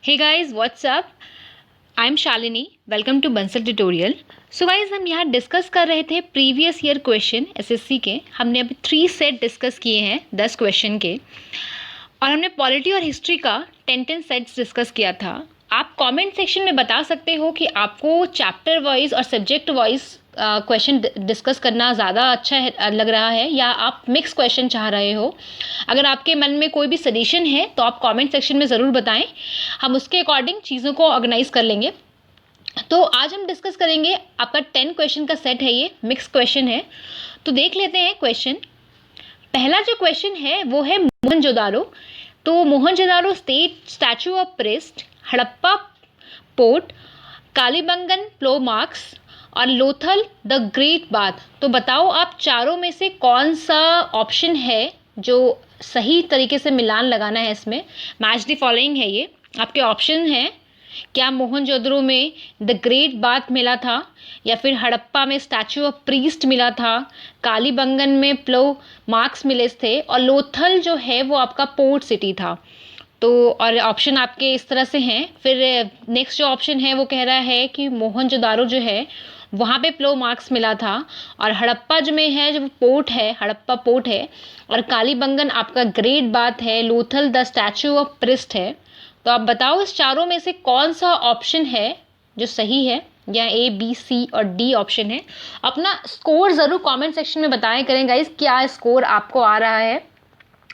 Hey guys, what's up? I'm Shalini. Welcome to Bansal tutorial. So guys हम यहाँ discuss कर रहे थे प्रीवियस ईयर क्वेश्चन एसएससी के. हमने अभी 3 सेट डिस्कस किए हैं 10 क्वेश्चन के, और हमने पॉलिटी और हिस्ट्री का 10 सेट्स डिस्कस किया था. आप कमेंट सेक्शन में बता सकते हो कि आपको चैप्टर वाइज और सब्जेक्ट वाइज क्वेश्चन डिस्कस करना ज़्यादा अच्छा लग रहा है, या आप मिक्स क्वेश्चन चाह रहे हो. अगर आपके मन में कोई भी सजेशन है तो आप कमेंट सेक्शन में ज़रूर बताएं. हम उसके अकॉर्डिंग चीज़ों को ऑर्गेनाइज कर लेंगे. तो आज हम डिस्कस करेंगे, आपका 10 क्वेश्चन का सेट है, ये मिक्स क्वेश्चन है. तो देख लेते हैं क्वेश्चन. पहला जो क्वेश्चन है वो है मोहनजोदारो. तो Mohenjodaro statue of priest, Harappa port, Kalibangan plough marks और लोथल द ग्रेट बाथ. तो बताओ आप चारों में से कौन सा ऑप्शन है जो सही तरीके से मिलान लगाना है. इसमें मैच द फॉलोइंग है, ये आपके ऑप्शन हैं. क्या मोहनजोदड़ो में द ग्रेट बाथ मिला था, या फिर हड़प्पा में स्टैचू ऑफ प्रीस्ट मिला था, कालीबंगन में प्लो मार्क्स मिले थे, और लोथल जो है वो आपका पोर्ट सिटी था. तो और ऑप्शन आपके इस तरह से हैं. फिर नेक्स्ट जो ऑप्शन है वो कह रहा है कि मोहनजोदारो जो है वहाँ पे प्लो मार्क्स मिला था, और हड़प्पा जो में है जो पोर्ट है, हड़प्पा पोर्ट है, और कालीबंगन आपका ग्रेट बाथ है, Lothal the statue of priest है. तो आप बताओ इस चारों में से कौन सा ऑप्शन है जो सही है, या ए बी सी और डी ऑप्शन है. अपना स्कोर ज़रूर कमेंट सेक्शन में बताया करें गाइस, क्या स्कोर आपको आ रहा है.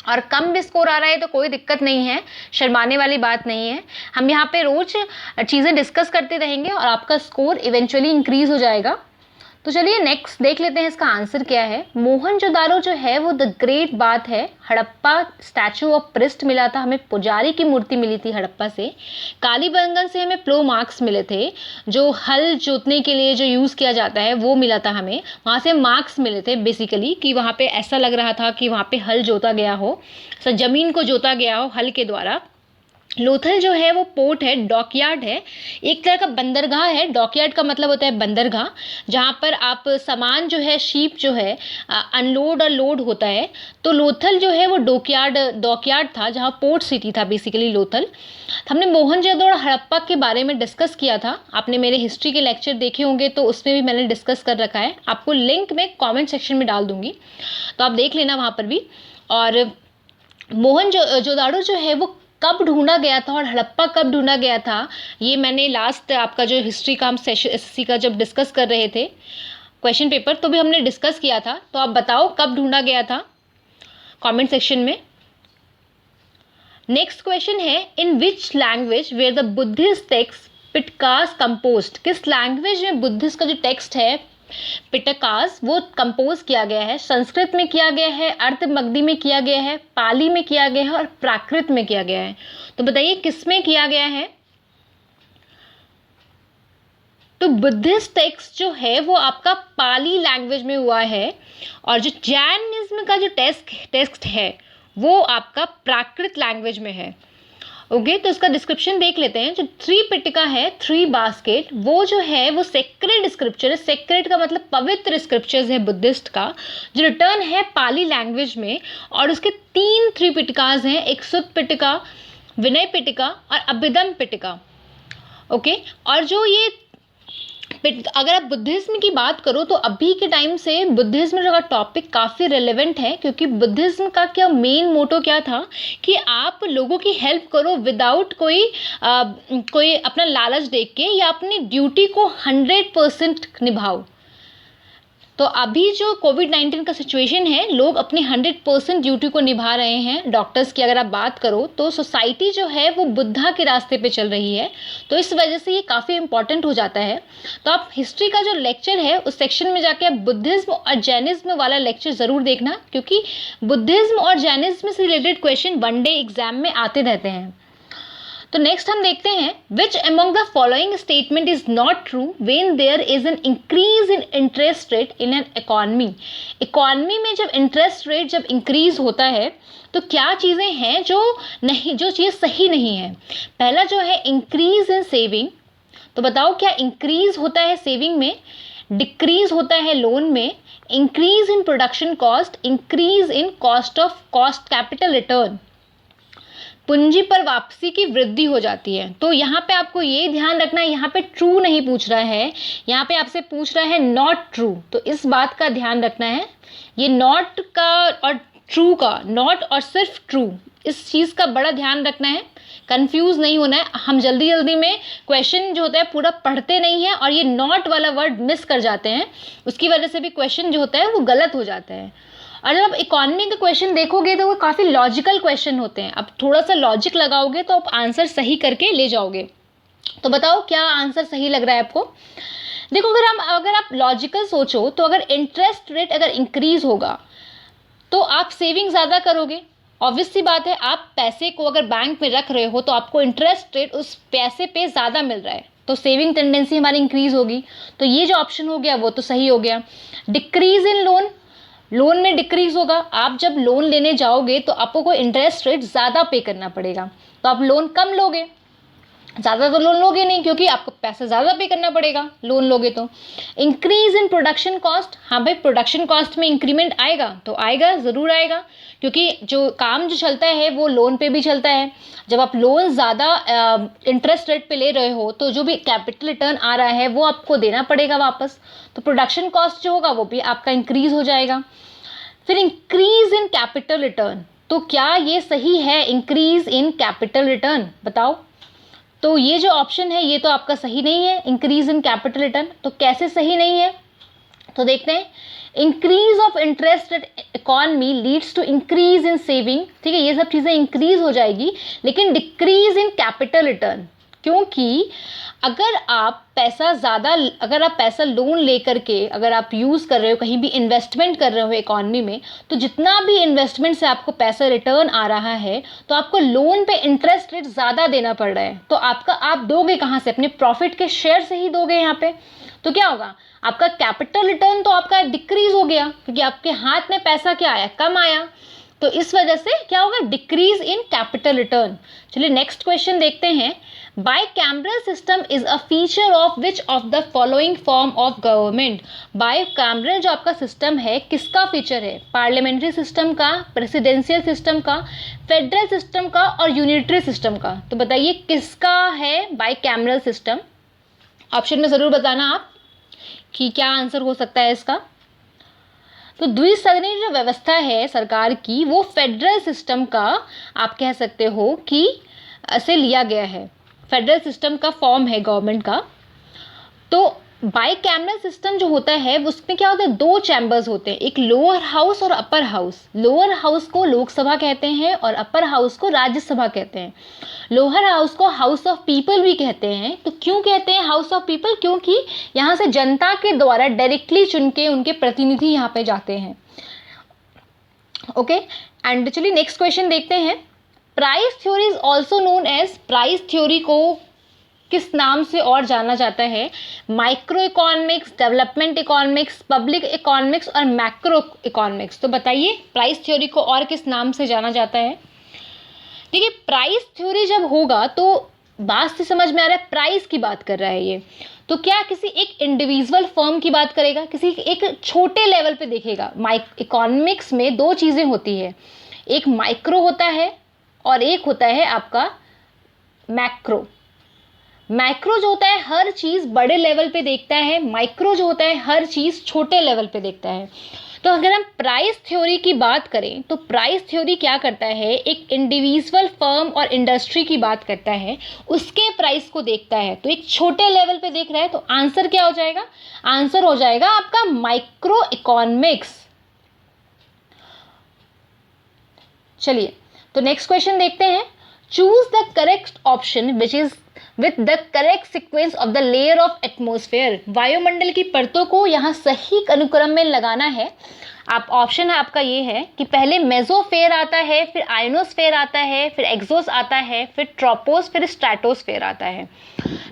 और कम भी स्कोर आ रहा है तो कोई दिक्कत नहीं है, शर्माने वाली बात नहीं है. हम यहाँ पे रोज़ चीज़ें डिस्कस करते रहेंगे और आपका स्कोर इवेंचुअली इंक्रीज़ हो जाएगा. तो चलिए नेक्स्ट देख लेते हैं इसका आंसर क्या है. मोहनजोदारो जो है वो द ग्रेट बात है. हड़प्पा स्टैचू ऑफ प्रिस्ट मिला था, हमें पुजारी की मूर्ति मिली थी हड़प्पा से. कालीबंगन से हमें प्लो मार्क्स मिले थे, जो हल जोतने के लिए जो यूज़ किया जाता है वो मिला था हमें. वहाँ से मार्क्स मिले थे बेसिकली, कि वहाँ पे ऐसा लग रहा था कि वहाँ पे हल जोता गया हो, ज़मीन को जोता गया हो हल के द्वारा. लोथल जो है वो पोर्ट है, डॉकयार्ड है, एक तरह का बंदरगाह है. डॉकयार्ड का मतलब होता है बंदरगाह, जहाँ पर आप सामान जो है, शीप जो है, अनलोड और लोड होता है. तो लोथल जो है वो डॉकयार्ड था, जहाँ पोर्ट सिटी था बेसिकली लोथल. हमने मोहनजोदड़ो और हड़प्पा के बारे में डिस्कस किया था. आपने मेरे हिस्ट्री के लेक्चर देखे होंगे तो उसमें भी मैंने डिस्कस कर रखा है. आपको लिंक मैं कॉमेंट सेक्शन में डाल दूँगी, तो आप देख लेना वहाँ पर भी. और मोहनजोदड़ो जो है वो कब ढूंढा गया था और हड़प्पा कब ढूंढा गया था, ये मैंने लास्ट आपका जो हिस्ट्री का हम सेशन एसएससी का जब डिस्कस कर रहे थे क्वेश्चन पेपर, तो भी हमने डिस्कस किया था. तो आप बताओ कब ढूंढा गया था कमेंट सेक्शन में. नेक्स्ट क्वेश्चन है, in which language were the Buddhist text Pitakas composed. किस लैंग्वेज में बुद्धिस्ट का जो टेक्स्ट है पिटकास वो कंपोज किया गया है. संस्कृत में किया गया है, अर्धमगधी में किया गया है, पाली में किया गया है, और प्राकृत में किया गया है. तो बताइए किस में किया गया है. तो बुद्धिस्ट टेक्स्ट जो है वो आपका पाली लैंग्वेज में हुआ है, और जो जैनिज्म का जो टेक्स्ट है वो आपका प्राकृत लैंग्वेज में है. ओके, तो इसका डिस्क्रिप्शन देख लेते हैं. जो त्रिपिटका है, 3 बास्केट, वो जो है वो सेक्रेड स्क्रिप्चर है. सेक्रेड का मतलब पवित्र स्क्रिप्चर्स है बुद्धिस्ट का, जो रिटर्न है पाली लैंग्वेज में. और उसके 3 त्रिपिटकाज हैं, एक सुत्त पिटका, विनय पिटका और अभिधम पिटका. ओके, और जो ये अगर आप बुद्धिज्म की बात करो तो अभी के टाइम से बुद्धिज्म का टॉपिक काफ़ी रेलेवेंट है, क्योंकि बुद्धिज्म का क्या मेन मोटो क्या था कि आप लोगों की हेल्प करो विदाउट कोई अपना लालच देख के, या अपनी ड्यूटी को 100% निभाओ. तो अभी जो कोविड-19 का सिचुएशन है, लोग अपनी 100% ड्यूटी को निभा रहे हैं. डॉक्टर्स की अगर आप बात करो तो सोसाइटी जो है वो बुद्धा के रास्ते पे चल रही है, तो इस वजह से ये काफ़ी इंपॉर्टेंट हो जाता है. तो आप हिस्ट्री का जो लेक्चर है उस सेक्शन में जाके आप बुद्धिज्म और जैनिज्म वाला लेक्चर ज़रूर देखना, क्योंकि बुद्धिज्म और जैनिज्म से रिलेटेड क्वेश्चन वनडे एग्जाम में आते रहते हैं. तो नेक्स्ट हम देखते हैं, which among the following statement is not true when there is an increase in interest rate in an economy. Economy में जब इंटरेस्ट रेट जब इंक्रीज होता है तो क्या चीज़ें हैं जो चीज़ सही नहीं है. पहला जो है इंक्रीज इन सेविंग. तो बताओ क्या इंक्रीज होता है सेविंग में, डिक्रीज होता है लोन में, increase in production cost, increase in cost capital return. पूंजी पर वापसी की वृद्धि हो जाती है। तो यहाँ पे आपको ये ध्यान रखना है, यहाँ पे ट्रू नहीं पूछ रहा है, यहाँ पे आपसे पूछ रहा है नॉट ट्रू। तो इस बात का ध्यान रखना है, ये नॉट का और ट्रू का, नॉट और सिर्फ ट्रू, इस चीज़ का बड़ा ध्यान रखना है, कंफ्यूज नहीं होना है। हम जल्दी जल्दी में क्वेश्चन जो होता है पूरा पढ़ते नहीं है और ये नॉट वाला वर्ड मिस कर जाते हैं, उसकी वजह से भी क्वेश्चन जो होता है वो गलत हो जाता है। और जब आप इकोनॉमी के क्वेश्चन देखोगे तो वो काफ़ी लॉजिकल क्वेश्चन होते हैं, अब थोड़ा सा लॉजिक लगाओगे तो आप आंसर सही करके ले जाओगे। तो बताओ क्या आंसर सही लग रहा है आपको। देखो अगर आप लॉजिकल सोचो तो अगर इंटरेस्ट रेट अगर इंक्रीज होगा तो आप सेविंग ज़्यादा करोगे। ऑब्वियस सी बात है, आप पैसे को अगर बैंक में रख रहे हो तो आपको इंटरेस्ट रेट उस पैसे पे ज़्यादा मिल रहा है, तो सेविंग टेंडेंसी हमारी इंक्रीज होगी। तो ये जो ऑप्शन हो गया वो तो सही हो गया। डिक्रीज इन लोन, लोन में डिक्रीज होगा। आप जब लोन लेने जाओगे तो आपको इंटरेस्ट रेट ज़्यादा पे करना पड़ेगा, तो आप लोन कम लोगे, ज़्यादा तो लोन लोगे नहीं क्योंकि आपको पैसा ज़्यादा पे करना पड़ेगा लोन लोगे तो। इंक्रीज इन प्रोडक्शन कॉस्ट, हाँ भाई प्रोडक्शन कॉस्ट में इंक्रीमेंट आएगा, तो आएगा, ज़रूर आएगा, क्योंकि जो काम जो चलता है वो लोन पे भी चलता है। जब आप लोन ज़्यादा इंटरेस्ट रेट पे ले रहे हो तो जो भी कैपिटल रिटर्न आ रहा है वो आपको देना पड़ेगा वापस, तो प्रोडक्शन कॉस्ट जो होगा वो भी आपका इंक्रीज हो जाएगा। फिर इंक्रीज इन कैपिटल रिटर्न, तो क्या ये सही है इंक्रीज इन कैपिटल रिटर्न, बताओ। तो ये जो ऑप्शन है ये तो आपका सही नहीं है, इंक्रीज इन कैपिटल रिटर्न। तो कैसे सही नहीं है, तो देखते हैं। Increase of interest rate economy leads to increase in saving, ठीक है, ये सब चीज़ें इंक्रीज हो जाएगी, लेकिन डिक्रीज इन कैपिटल रिटर्न, क्योंकि अगर आप पैसा लोन लेकर के अगर आप यूज़ कर रहे हो, कहीं भी इन्वेस्टमेंट कर रहे हो इकॉनमी में, तो जितना भी इन्वेस्टमेंट से आपको पैसा रिटर्न आ रहा है तो आपको लोन पे इंटरेस्ट रेट ज़्यादा देना पड़ रहा है, तो आप दोगे कहाँ से, अपने प्रॉफिट के शेयर से ही दोगे यहाँ पे। तो क्या होगा, आपका कैपिटल रिटर्न तो आपका डिक्रीज हो गया, क्योंकि आपके हाथ में पैसा क्या आया, कम आया, तो इस वजह से क्या होगा, डिक्रीज इन कैपिटल रिटर्न। चलिए नेक्स्ट क्वेश्चन देखते हैं। Bicameral system is a feature of which of the following form of government. Bicameral जो आपका सिस्टम है किसका फीचर है, पार्लियामेंट्री सिस्टम का, प्रेसिडेंशियल सिस्टम का, फेडरल सिस्टम का और यूनिटरी सिस्टम का। तो बताइए किसका है बाइकैमरल सिस्टम, ऑप्शन में ज़रूर बताना आप कि क्या आंसर हो सकता है इसका। तो द्विसदनीय जो व्यवस्था है सरकार की वो फेडरल सिस्टम का आप कह सकते हो कि से लिया गया है, फेडरल सिस्टम का फॉर्म है गवर्नमेंट का। तो बाइकैमरल सिस्टम जो होता है उसमें क्या होता है, दो चैम्बर्स होते हैं, एक लोअर हाउस और अपर हाउस। लोअर हाउस को लोकसभा कहते हैं और अपर हाउस को राज्यसभा कहते हैं। लोअर हाउस को हाउस ऑफ पीपल भी कहते हैं। तो क्यों कहते हैं हाउस ऑफ पीपल, क्योंकि यहाँ से जनता के द्वारा डायरेक्टली चुन के उनके प्रतिनिधि यहाँ पे जाते हैं। ओके, एंड चलिए नेक्स्ट क्वेश्चन देखते हैं। Price theory is also known as, price theory को किस नाम से और जाना जाता है, micro economics, development economics, public economics और मैक्रो इकोनॉमिक्स। तो बताइए प्राइस थ्योरी को और किस नाम से जाना जाता है। देखिए प्राइस थ्योरी जब होगा तो बात से समझ में आ रहा है प्राइस की बात कर रहा है ये, तो क्या किसी एक इंडिविजुअल फर्म की बात करेगा, किसी एक छोटे लेवल पे देखेगा। इकोनॉमिक्स में दो चीज़ें होती है, एक माइक्रो होता है और एक होता है आपका मैक्रो। मैक्रो जो होता है हर चीज़ बड़े लेवल पे देखता है, माइक्रो जो होता है हर चीज़ छोटे लेवल पे देखता है। तो अगर हम प्राइस थ्योरी की बात करें तो प्राइस थ्योरी क्या करता है, एक इंडिविजुअल फर्म और इंडस्ट्री की बात करता है, उसके प्राइस को देखता है, तो एक छोटे लेवल पे देख रहा है। तो आंसर क्या हो जाएगा, आंसर हो जाएगा आपका माइक्रो इकोनॉमिक्स। चलिए तो नेक्स्ट क्वेश्चन देखते हैं। Choose the correct option which is with the correct sequence of the layer of atmosphere. वायुमंडल की परतों को यहाँ सही अनुक्रम में लगाना है। आप ऑप्शन है आपका ये है कि पहले मेसोस्फेयर आता है, फिर आयनोस्फेयर आता है, फिर एक्सोस आता है, फिर ट्रोपोस, फिर स्ट्रेटोस्फेयर आता है।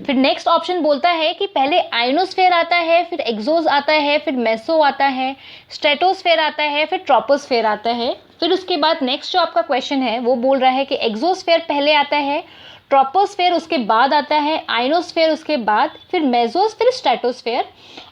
फिर नेक्स्ट ऑप्शन बोलता है कि पहले आयनोस्फेयर आता है, फिर एक्सोस आता है, फिर मेसो आता है, स्ट्रेटोस्फेयर आता है, फिर ट्रोपोस्फेयर आता है। फिर उसके बाद नेक्स्ट जो आपका क्वेश्चन है वो बोल रहा है कि एक्सोस्फेयर पहले आता है, ट्रोपोस्फेयर उसके बाद आता है, आइनोस्फेयर उसके बाद, फिर मेसोस्फेयर, स्ट्रेटोस्फेयर।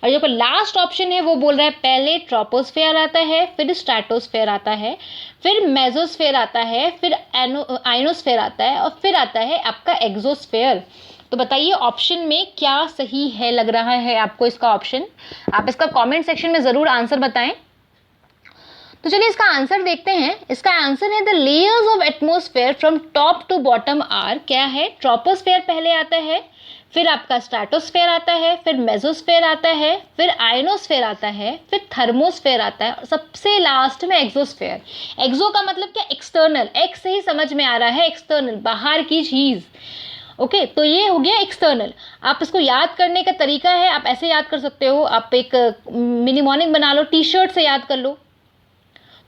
और जो लास्ट ऑप्शन है वो बोल रहा है पहले ट्रोपोस्फेयर आता है, फिर स्ट्रेटोस्फेयर आता है, फिर मेसोस्फेयर आता है, फिर आइनोस्फेयर आता है, और फिर आता है आपका एक्सोस्फेयर। तो बताइए ऑप्शन में क्या सही है लग रहा है आपको इसका ऑप्शन? आप इसका कमेंट सेक्शन में ज़रूर आंसर बताएं। तो चलिए इसका आंसर देखते हैं। इसका आंसर है the layers of atmosphere from top to bottom are, क्या है, ट्रोपोस्फेयर पहले आता है, फिर आपका स्ट्रेटोस्फेयर आता है, फिर मेसोस्फेयर आता है, फिर आयनोस्फेयर आता है, फिर थर्मोस्फेयर आता है, और सबसे लास्ट में एक्सोस्फेयर। एक्सो का मतलब क्या, एक्सटर्नल, एक्स से ही समझ में आ रहा है, एक्सटर्नल, बाहर की चीज़। ओके तो ये हो गया एक्सटर्नल। आप इसको याद करने का तरीका है, आप ऐसे याद कर सकते हो, आप एक मिनी मॉर्निंग बना लो, टी शर्ट से याद कर लो।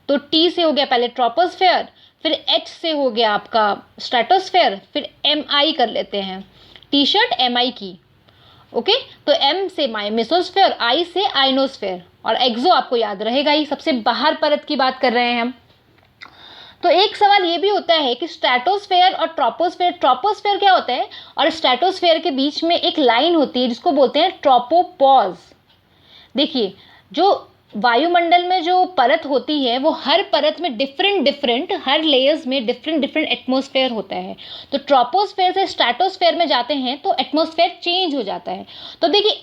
तो टी से हो गया पहले ट्रोपोस्फेयर, फिर एच से हो गया आपका स्ट्रेटोस्फेयर, फिर एम आई कर लेते हैं, टी शर्ट एम आई की। ओके तो एम से मेसोस्फेयर, आई से आइनोस्फेयर, और एक्सो आपको याद रहेगा ही, सबसे बाहर परत की बात कर रहे हैं हम। तो एक सवाल ये भी होता है कि स्ट्रेटोस्फेयर और ट्रोपोस्फेयर, ट्रोपोस्फेयर क्या होता है और स्ट्रेटोस्फेयर के बीच में एक लाइन होती है जिसको बोलते हैं ट्रोपोपॉज। देखिए जो वायुमंडल में जो परत होती है वो हर परत में डिफरेंट हर लेयर्स में डिफरेंट एटमॉस्फेयर होता है। तो ट्रोपोस्फेयर से स्ट्रेटोस्फेयर में जाते हैं तो एटमॉस्फेयर चेंज हो जाता है। तो देखिए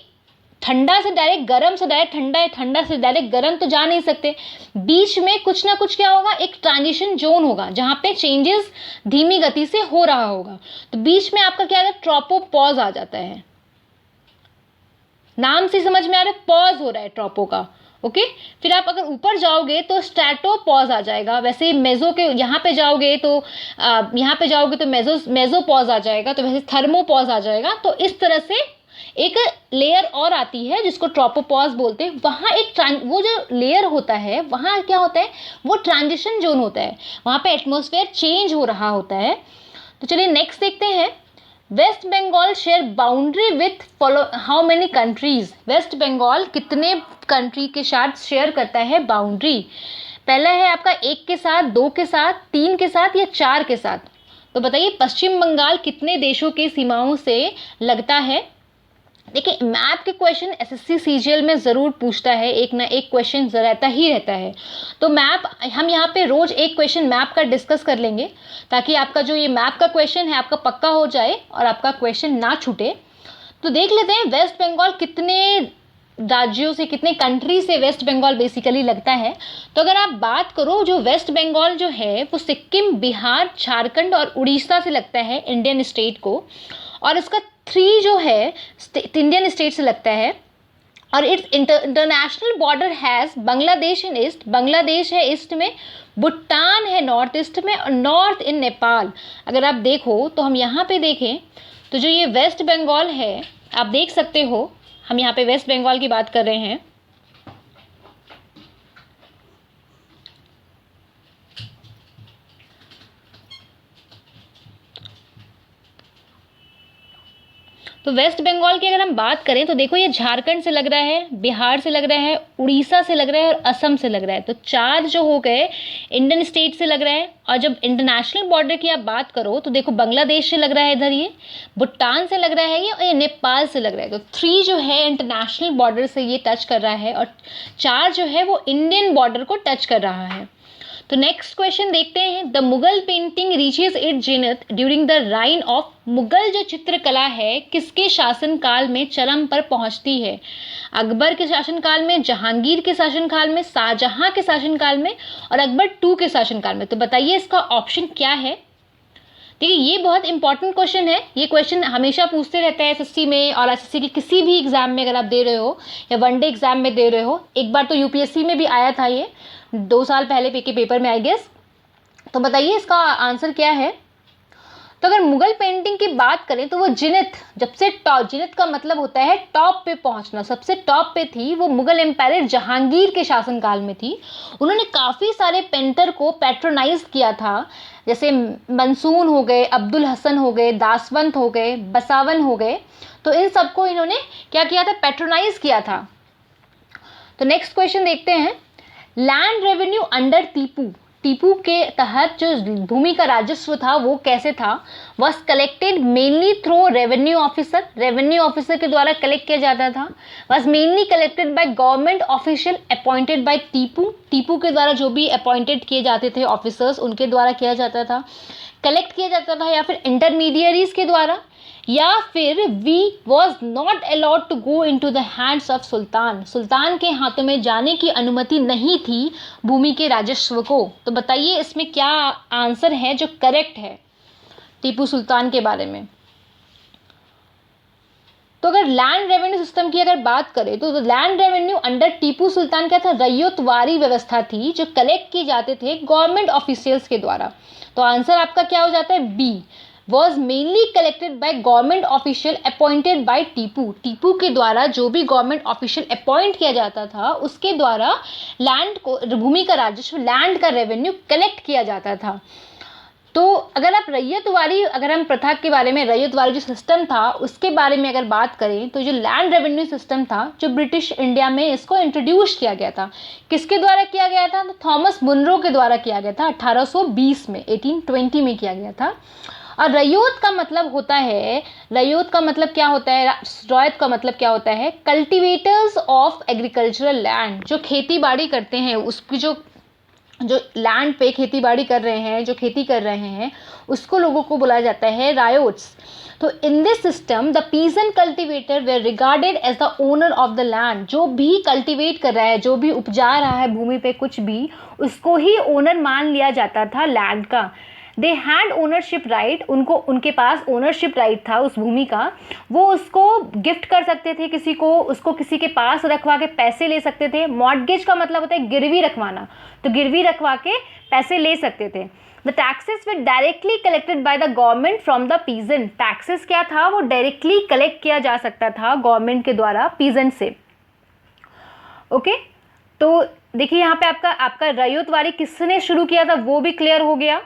ठंडा से डायरेक्ट गर्म से डायरेक्ट ठंडा है, ठंडा से डायरेक्ट गर्म तो जा नहीं सकते, बीच में कुछ ना कुछ क्या होगा, एक ट्रांजिशन जोन होगा जहाँ पे चेंजेस धीमी गति से हो रहा होगा। तो बीच में आपका क्या है, ट्रोपोपॉज आ जाता है। नाम से समझ में आ रहा है, पॉज हो रहा है ट्रोपो का। ओके फिर आप अगर ऊपर जाओगे तो स्ट्रेटोपॉज आ जाएगा। वैसे ही मेजो के यहाँ पे जाओगे तो मेजोपॉज आ जाएगा, तो वैसे थर्मोपॉज आ जाएगा। तो इस तरह से एक लेयर और आती है जिसको ट्रोपोपॉज बोलते हैं। वहाँ एक वो जो लेयर होता है वहाँ क्या होता है, वो ट्रांजिशन जोन होता है, वहाँ पे एटमॉस्फेयर चेंज हो रहा होता है। तो चलिए नेक्स्ट देखते हैं। West Bengal share boundary with follow how many countries? West Bengal कितने कंट्री के साथ शेयर करता है बाउंड्री? पहला है आपका 1 के साथ, 2 के साथ, 3 के साथ या 4 के साथ? तो बताइए पश्चिम बंगाल कितने देशों के सीमाओं से लगता है? देखिए मैप के क्वेश्चन एसएससी सीजीएल में ज़रूर पूछता है, एक ना एक क्वेश्चन रहता ही रहता है। तो मैप हम यहाँ पे रोज़ एक क्वेश्चन मैप का डिस्कस कर लेंगे ताकि आपका जो ये मैप का क्वेश्चन है आपका पक्का हो जाए और आपका क्वेश्चन ना छूटे। तो देख लेते हैं वेस्ट बंगाल कितने राज्यों से, कितने कंट्री से वेस्ट बंगाल बेसिकली लगता है। तो अगर आप बात करो जो वेस्ट बंगाल जो है वो सिक्किम, बिहार, झारखंड और उड़ीसा से लगता है इंडियन स्टेट को, और इसका 3 जो है इंडियन स्टेट से लगता है। और it's international border has Bangladesh in east, Bangladesh है ईस्ट में, भूटान है नॉर्थ ईस्ट में, और नॉर्थ इन नेपाल। अगर आप देखो तो हम यहाँ पे देखें तो जो ये वेस्ट बंगाल है आप देख सकते हो, हम यहाँ पे वेस्ट बंगाल की बात कर रहे हैं। तो वेस्ट बंगाल की अगर हम बात करें तो देखो ये झारखंड से लग रहा है, बिहार से लग रहा है, उड़ीसा से लग रहा है और असम से लग रहा है। तो 4 जो हो गए इंडियन स्टेट से लग रहा है। और जब इंटरनेशनल बॉर्डर की आप बात करो तो देखो बांग्लादेश से लग रहा है इधर, ये भूटान से लग रहा है ये, और ये नेपाल से लग रहा है। तो 3 जो है इंटरनेशनल बॉर्डर से ये टच कर रहा है और 4 जो है वो इंडियन बॉर्डर को टच कर रहा है। तो नेक्स्ट क्वेश्चन देखते हैं। The Mughal painting reaches its zenith during the reign of, Mughal जो चित्रकला है किसके शासनकाल में चरम पर पहुंचती है? अकबर के शासनकाल में, जहांगीर के शासनकाल में, शाहजहां के शासनकाल में और अकबर 2 के शासनकाल में? तो बताइए इसका ऑप्शन क्या है। देखिए ये बहुत इंपॉर्टेंट क्वेश्चन है, ये क्वेश्चन हमेशा पूछते रहते हैं एसएससी में, और एसएससी के किसी भी एग्जाम में अगर आप दे रहे हो या वनडे एग्जाम में दे रहे हो। एक बार तो यूपीएससी में भी आया था ये 2 साल पहले के पेपर में आई गेस। तो बताइए इसका आंसर क्या है। तो अगर मुगल पेंटिंग की बात करें तो वो जिनत, जब से टॉप, जिनत का मतलब होता है टॉप पे पहुंचना, सबसे टॉप पे थी वो मुगल एम्पायर जहांगीर के शासनकाल में थी। उन्होंने काफ़ी सारे पेंटर को पैट्रोनाइज किया था, जैसे मंसून हो गए, अब्दुल हसन हो गए, दासवंत हो गए, बसावन हो गए। तो इन सबको इन्होंने क्या किया था, पैट्रोनाइज किया था। तो नेक्स्ट क्वेश्चन देखते हैं। Land revenue under Tipu, Tipu के तहत जो भूमि का राजस्व था वो कैसे था, was collected mainly through revenue officer के द्वारा कलेक्ट किया जाता था, was mainly collected by government official appointed by Tipu के द्वारा जो भी अपॉइंटेड किए जाते थे ऑफिसर्स उनके द्वारा किया जाता था, कलेक्ट किया जाता था, या फिर इंटरमीडियरीज के द्वारा, या फिर we was not allowed to go into the hands of sultan के हाथों में जाने की अनुमति नहीं थी भूमि के राजस्व को। तो बताइए इसमें क्या आंसर है जो करेक्ट है टीपू सुल्तान के बारे में। तो अगर लैंड रेवेन्यू सिस्टम की अगर बात करें तो land revenue under Tipu Sultan क्या था, रैयतवारी व्यवस्था थी जो कलेक्ट किए जाते थे गवर्नमेंट ऑफिशियल्स के द्वारा। तो आंसर आपका क्या हो जाता है, B, was mainly collected by government official appointed by Tipu के द्वारा जो भी गवर्नमेंट ऑफिशियल अपॉइंट किया जाता था उसके द्वारा लैंड को, भूमि का राजस्व, लैंड का रेवेन्यू कलेक्ट किया जाता था। तो अगर आप रैयतवारी, अगर हम प्रथा के बारे में, रैयतवारी जो सिस्टम था उसके बारे में अगर बात करें तो जो लैंड रेवेन्यू सिस्टम था जो ब्रिटिश इंडिया में इसको इंट्रोड्यूस किया गया था, किसके द्वारा किया गया था, तो थॉमस मुनरो के द्वारा किया गया था 1820 में, 1820 में किया गया था। और रैयत का मतलब होता है, रैयत का मतलब क्या होता है, रैयत का मतलब क्या होता है, कल्टीवेटर्स ऑफ एग्रीकल्चरल लैंड, जो खेती बाड़ी करते हैं उसकी जो लैंड पे खेती बाड़ी कर रहे हैं, जो खेती कर रहे हैं उसको लोगों को बुलाया जाता है रायोट्स। तो in this system the peasant cultivator were regarded as the owner of the land, जो भी कल्टीवेट कर रहा है, जो भी उपजा रहा है भूमि पे कुछ भी, उसको ही ओनर मान लिया जाता था लैंड का। दे हैड ओनरशिप राइट, उनको, उनके पास ओनरशिप राइट था उस भूमि का, वो उसको गिफ्ट कर सकते थे किसी को, उसको किसी के पास रखवा के पैसे ले सकते थे। मॉर्टगेज का मतलब होता है गिरवी रखवाना, तो गिरवी रखवा के पैसे ले सकते थे। The taxes were directly collected by the government from the peasant, taxes क्या था, वो डायरेक्टली कलेक्ट किया जा सकता था गवर्नमेंट के द्वारा पीजन से। ओके, तो देखिए यहाँ पे आपका रैयतवारी किसने शुरू किया था वो भी क्लियर हो गया,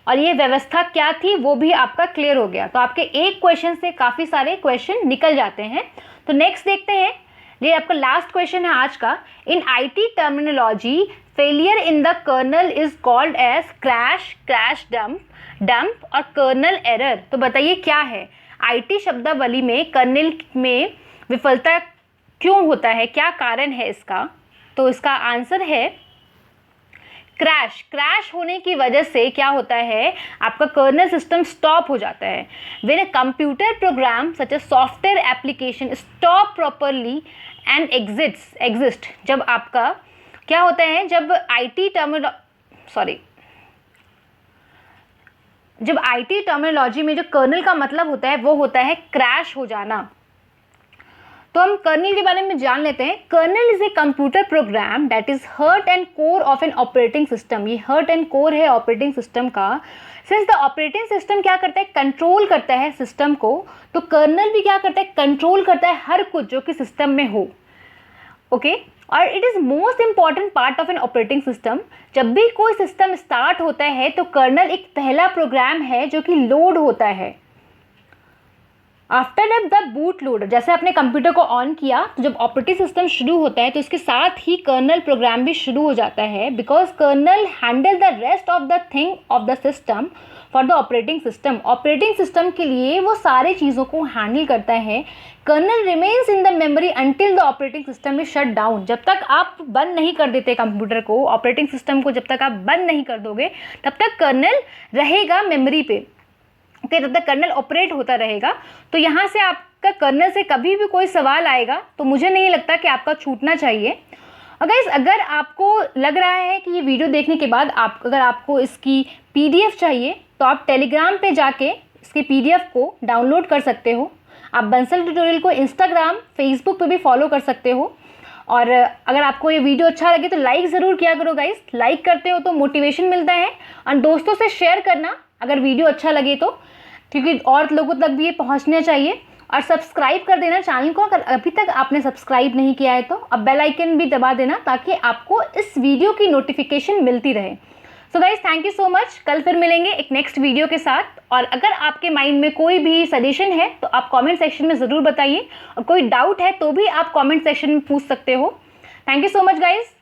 और ये व्यवस्था क्या थी वो भी आपका क्लियर हो गया। तो आपके एक क्वेश्चन से काफ़ी सारे क्वेश्चन निकल जाते हैं। तो नेक्स्ट देखते हैं, ये आपका लास्ट क्वेश्चन है आज का। In IT terminology failure in the kernel is called as crash dump और कर्नल एरर। तो बताइए क्या है, आईटी शब्दावली में कर्नल में विफलता क्यों होता है, क्या कारण है इसका। तो इसका आंसर है क्रैश होने की वजह से क्या होता है, आपका कर्नल सिस्टम स्टॉप हो जाता है। When a computer program such a software application stop properly and exist, जब आपका क्या होता है, जब आईटी टर्मिनोलॉजी में जो कर्नल का मतलब होता है वो होता है क्रैश हो जाना। तो हम कर्नल के बारे में जान लेते हैं। Kernel is a computer program that is heart and core of an operating system, ये हार्ट एंड कोर है ऑपरेटिंग सिस्टम का। सिंस द ऑपरेटिंग सिस्टम क्या करता है, कंट्रोल करता है सिस्टम को, तो कर्नल भी क्या करता है, कंट्रोल करता है हर कुछ जो कि सिस्टम में हो। ओके, और it is most important part of an operating system. जब भी कोई सिस्टम स्टार्ट होता है तो कर्नल एक पहला प्रोग्राम है जो कि लोड होता है। आफ्टर द बूट लोडर, जैसे आपने कंप्यूटर को ऑन किया तो जब ऑपरेटिंग सिस्टम शुरू होता है तो इसके साथ ही कर्नल प्रोग्राम भी शुरू हो जाता है, because kernel handle the rest of the thing of the system for the operating system. Operating system के लिए वो सारे चीज़ों को हैंडल करता है। Kernel remains in the memory until the operating system is shut down, जब तक आप बंद नहीं कर देते कंप्यूटर को, ऑपरेटिंग सिस्टम को जब तक आप बंद नहीं कर दोगे तब तक कर्नल रहेगा मेमोरी पे। ओके, तब तक कर्नल ऑपरेट होता रहेगा। तो यहाँ से आपका कर्नल से कभी भी कोई सवाल आएगा तो मुझे नहीं लगता कि आपका छूटना चाहिए। अगर आपको लग रहा है कि ये वीडियो देखने के बाद अगर आपको इसकी पीडीएफ चाहिए तो आप टेलीग्राम पे जाके इसकी पीडीएफ को डाउनलोड कर सकते हो। आप बंसल ट्यूटोरियल को इंस्टाग्राम, फेसबुक पे भी फॉलो कर सकते हो। और अगर आपको ये वीडियो अच्छा लगे तो लाइक ज़रूर किया करो गाइस, लाइक करते हो तो मोटिवेशन मिलता है। और दोस्तों से शेयर करना अगर वीडियो अच्छा लगे तो, क्योंकि और लोगों तक भी ये पहुंचना चाहिए। और सब्सक्राइब कर देना चैनल को अगर अभी तक आपने सब्सक्राइब नहीं किया है तो, अब बेल आइकन भी दबा देना ताकि आपको इस वीडियो की नोटिफिकेशन मिलती रहे। So guys thank you so much, कल फिर मिलेंगे एक नेक्स्ट वीडियो के साथ। और अगर आपके माइंड में कोई भी सजेशन है तो आप कमेंट सेक्शन में ज़रूर बताइए, और कोई डाउट है तो भी आप कमेंट सेक्शन में पूछ सकते हो। Thank you so much guys.